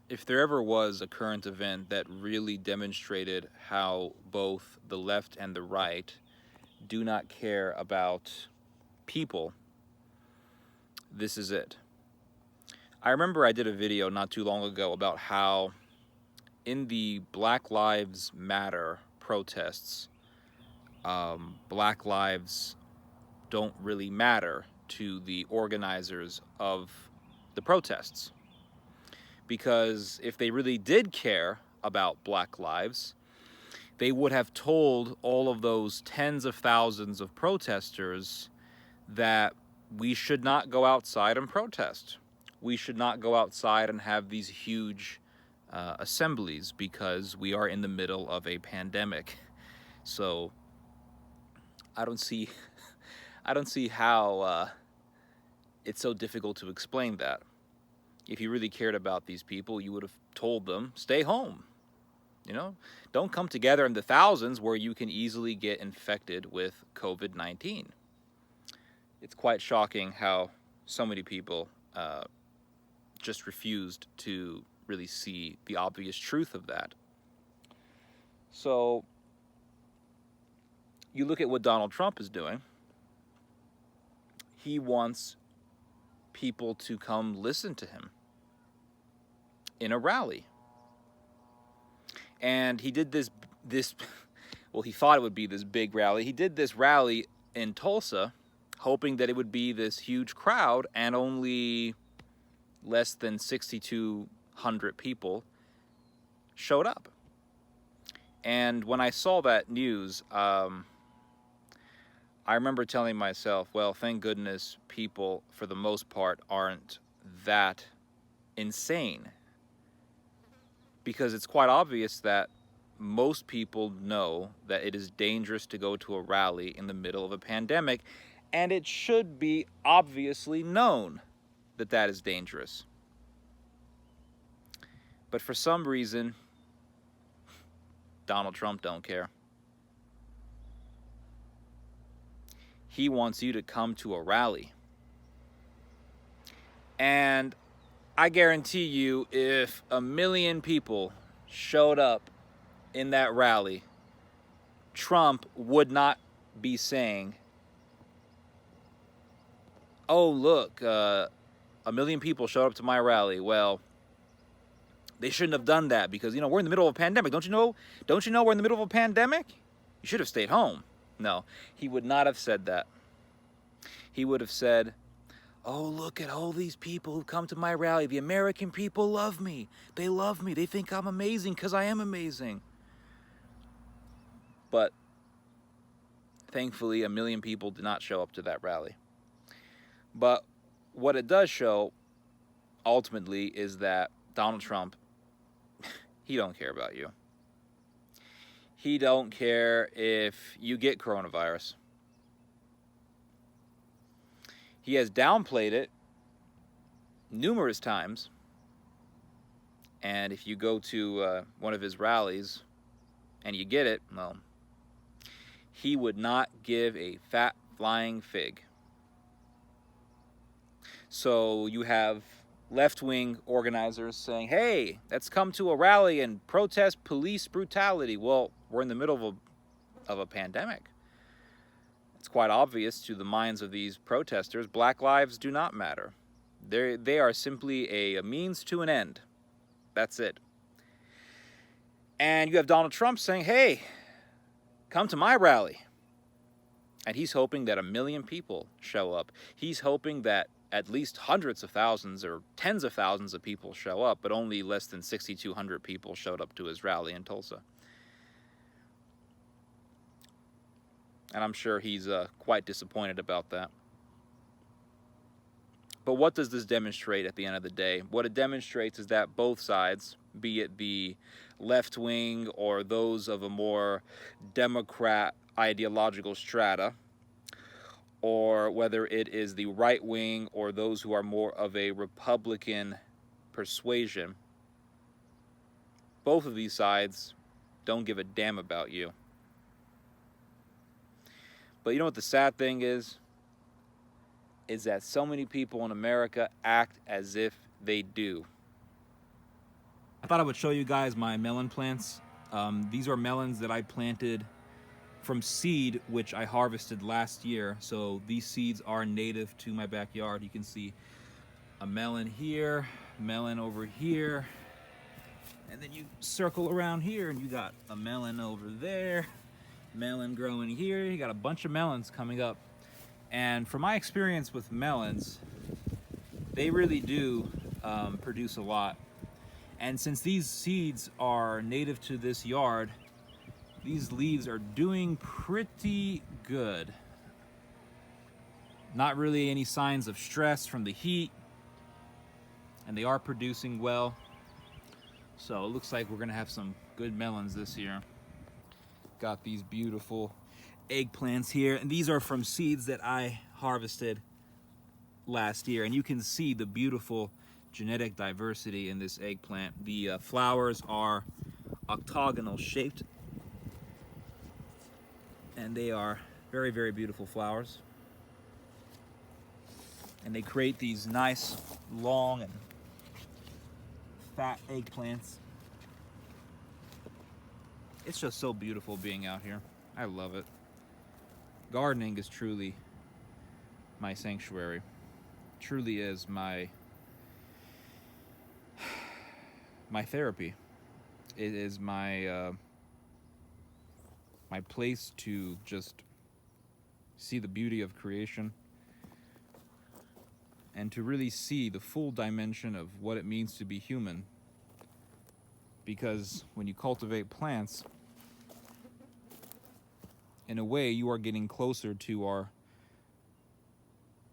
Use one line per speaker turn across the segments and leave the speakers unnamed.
If there ever was a current event that really demonstrated how both the left and the right do not care about people, this is it. I remember I did a video not too long ago about how in the Black Lives Matter protests, Black lives don't really matter to the organizers of the protests. Because if they really did care about Black lives, they would have told all of those tens of thousands of protesters that we should not go outside and protest. We should not go outside and have these huge assemblies because we are in the middle of a pandemic. So I don't see, I don't see how it's so difficult to explain that. If you really cared about these people, you would have told them, stay home. You know, don't come together in the thousands where you can easily get infected with COVID-19. It's quite shocking how so many people just refused to really see the obvious truth of that. So you look at what Donald Trump is doing. He wants people to come listen to him in a rally. And he did this well, he thought it would be this big rally. He did this rally in Tulsa, hoping that it would be this huge crowd, and only less than 6,200 people showed up. And when I saw that news, I remember telling myself, well, thank goodness people, for the most part, aren't that insane. Because it's quite obvious that most people know that it is dangerous to go to a rally in the middle of a pandemic, and it should be obviously known that that is dangerous. But for some reason, Donald Trump don't care. He wants you to come to a rally. And I guarantee you, if 1 million people showed up in that rally, Trump would not be saying, oh, look, 1 million people showed up to my rally. Well, they shouldn't have done that because, you know, we're in the middle of a pandemic. Don't you know we're in the middle of a pandemic? You should have stayed home. No, he would not have said that. He would have said, oh, look at all these people who come to my rally. The American people love me. They love me. They think I'm amazing because I am amazing. But thankfully, 1 million people did not show up to that rally. But what it does show, ultimately, is that Donald Trump, he don't care about you. He don't care if you get coronavirus. He has downplayed it numerous times. And if you go to one of his rallies and you get it, well, he would not give a fat flying fig. So you have left-wing organizers saying, hey, let's come to a rally and protest police brutality. Well, we're in the middle of a pandemic. It's quite obvious to the minds of these protesters, Black lives do not matter. They are simply a means to an end. That's it. And you have Donald Trump saying, hey, come to my rally. And he's hoping that 1 million people show up. He's hoping that at least hundreds of thousands or tens of thousands of people show up, but only less than 6,200 people showed up to his rally in Tulsa. And I'm sure he's quite disappointed about that. But what does this demonstrate at the end of the day? What it demonstrates is that both sides, be it the left wing or those of a more Democrat ideological strata, or whether it is the right wing or those who are more of a Republican persuasion, both of these sides don't give a damn about you. But you know what the sad thing is? Is that so many people in America act as if they do. I thought I would show you guys my melon plants. These are melons that I planted from seed, which I harvested last year. So these seeds are native to my backyard. You can see a melon here, melon over here, and then you circle around here and you got a melon over there, melon growing here. You got a bunch of melons coming up. And from my experience with melons, they really do produce a lot. And since these seeds are native to this yard, these leaves are doing pretty good. Not really any signs of stress from the heat, and they are producing well. So it looks like we're gonna have some good melons this year. Got these beautiful eggplants here, and these are from seeds that I harvested last year, and you can see the beautiful genetic diversity in this eggplant. The flowers are octagonal shaped, and they are very, very beautiful flowers. And they create these nice, long, and fat eggplants. It's just so beautiful being out here. I love it. Gardening is truly my sanctuary. Truly is my therapy. It is my my place to just see the beauty of creation and to really see the full dimension of what it means to be human. Because when you cultivate plants, in a way, you are getting closer to our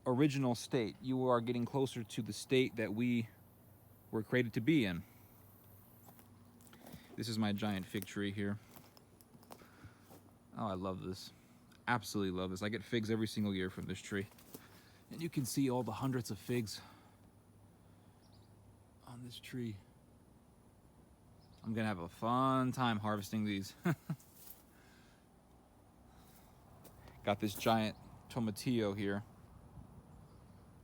original state. You are getting closer to the state that we were created to be in. This is my giant fig tree here. Oh, I love this. Absolutely love this. I get figs every single year from this tree. And you can see all the hundreds of figs on this tree. I'm gonna have a fun time harvesting these. Got this giant tomatillo here.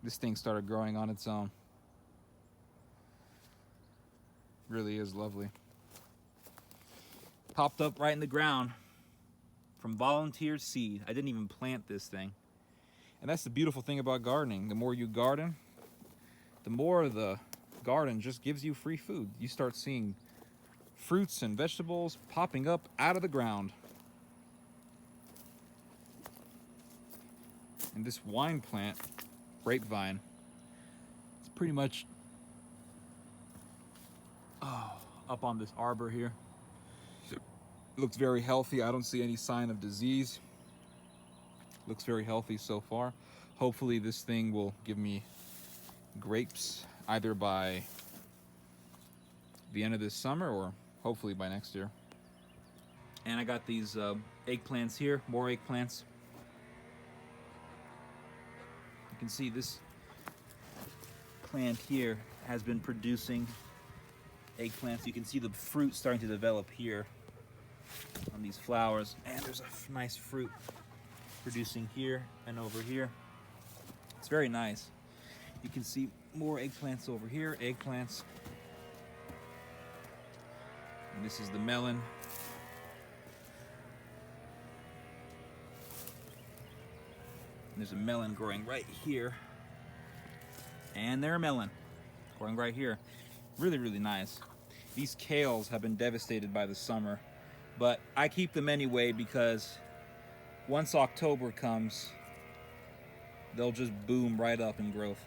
This thing started growing on its own. Really is lovely. Popped up right in the ground from volunteer seed. I didn't even plant this thing. And that's the beautiful thing about gardening. The more you garden, the more the garden just gives you free food. You start seeing fruits and vegetables popping up out of the ground. And this wine plant, grapevine, it's pretty much up on this arbor here. It looks very healthy. I don't see any sign of disease. Looks very healthy so far. Hopefully this thing will give me grapes either by the end of this summer or hopefully by next year. And I got these eggplants here, more eggplants. You can see this plant here has been producing eggplants. You can see the fruit starting to develop here on these flowers, and there's a nice fruit producing here and over here. It's very nice. You can see more eggplants over here, eggplants. And this is the melon. And there's a melon growing right here. And there's a melon growing right here. Really, really nice. These kales have been devastated by the summer, but I keep them anyway because once October comes, they'll just boom right up in growth.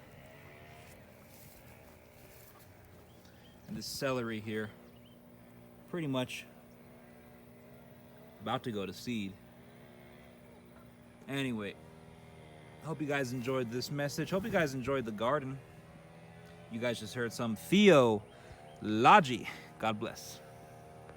And this celery here, pretty much about to go to seed. Anyway, I hope you guys enjoyed this message. Hope you guys enjoyed the garden. You guys just heard some theology. God bless.